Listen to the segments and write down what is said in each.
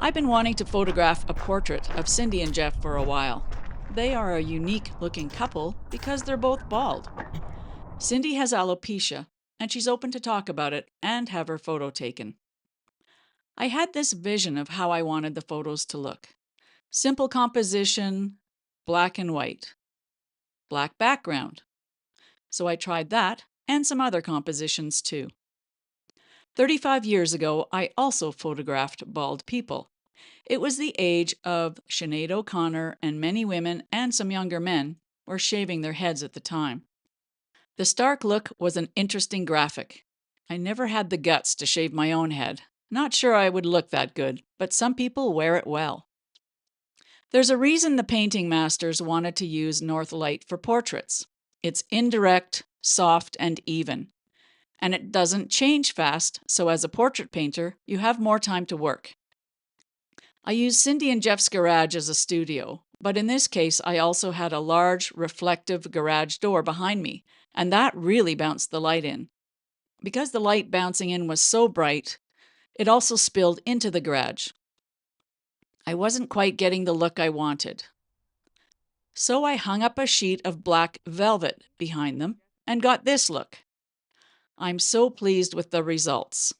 I've been wanting to photograph a portrait of Cindy and Jeff for a while. They are a unique looking couple because they're both bald. Cindy has alopecia, and she's open to talk about it and have her photo taken. I had this vision of how I wanted the photos to look. Simple composition, black and white, black background. So I tried that and some other compositions too. 35 years ago, I also photographed bald people. It was the age of Sinead O'Connor, and many women and some younger men were shaving their heads at the time. The stark look was an interesting graphic. I never had the guts to shave my own head. Not sure I would look that good, but some people wear it well. There's a reason the painting masters wanted to use north light for portraits. It's indirect, soft, and even. And it doesn't change fast, so as a portrait painter, you have more time to work. I used Cindy and Jeff's garage as a studio, but in this case I also had a large reflective garage door behind me, and that really bounced the light in. Because the light bouncing in was so bright, it also spilled into the garage. I wasn't quite getting the look I wanted. So I hung up a sheet of black velvet behind them and got this look. I'm so pleased with the results.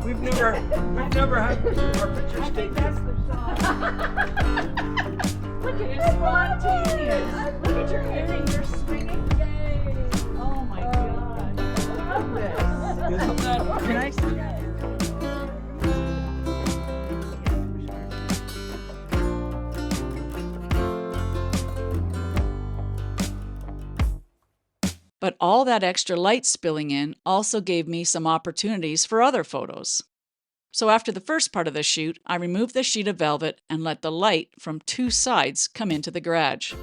We've never had our pictures taken. Look at it, spontaneous. Look at your earring, you're swinging. Yay. Oh my God. I love this. Isn't that? Can I see that? But all that extra light spilling in also gave me some opportunities for other photos. So after the first part of the shoot, I removed the sheet of velvet and let the light from two sides come into the garage.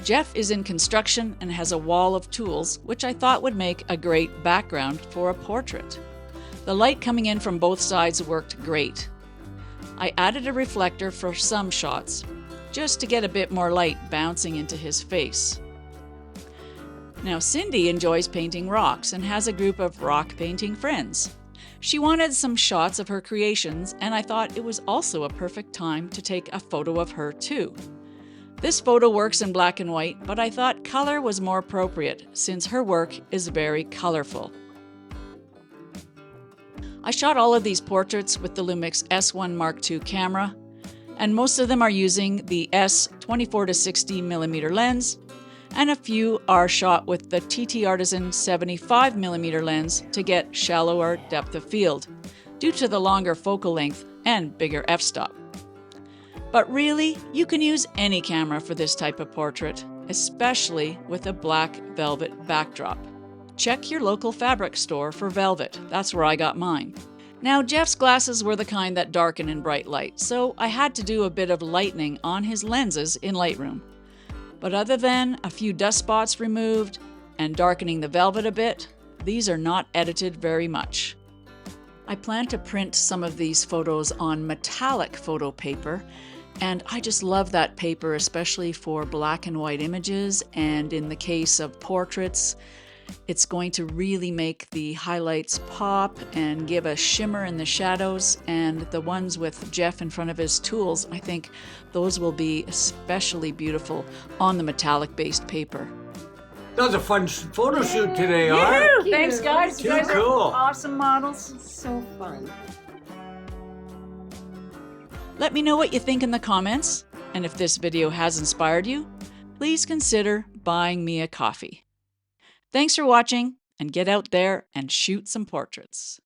Jeff is in construction and has a wall of tools, which I thought would make a great background for a portrait. The light coming in from both sides worked great. I added a reflector for some shots, just to get a bit more light bouncing into his face. Now Cindy enjoys painting rocks and has a group of rock painting friends. She wanted some shots of her creations, and I thought it was also a perfect time to take a photo of her too. This photo works in black and white, but I thought color was more appropriate since her work is very colorful. I shot all of these portraits with the Lumix S1 Mark II camera, and most of them are using the S 24-60mm lens, and a few are shot with the TT Artisan 75mm lens to get shallower depth of field, due to the longer focal length and bigger f-stop. But really, you can use any camera for this type of portrait, especially with a black velvet backdrop. Check your local fabric store for velvet, that's where I got mine. Now Jeff's glasses were the kind that darken in bright light, so I had to do a bit of lightening on his lenses in Lightroom. But other than a few dust spots removed and darkening the velvet a bit, these are not edited very much. I plan to print some of these photos on metallic photo paper, and I just love that paper, especially for black and white images, and in the case of portraits, it's going to really make the highlights pop and give a shimmer in the shadows, and the ones with Jeff in front of his tools, I think those will be especially beautiful on the metallic-based paper. That was a fun photo shoot today, Yeah, Art. thanks guys. You Too guys are cool. awesome models. So fun. Let me know what you think in the comments, and if this video has inspired you, please consider buying me a coffee. Thanks for watching, and get out there and shoot some portraits.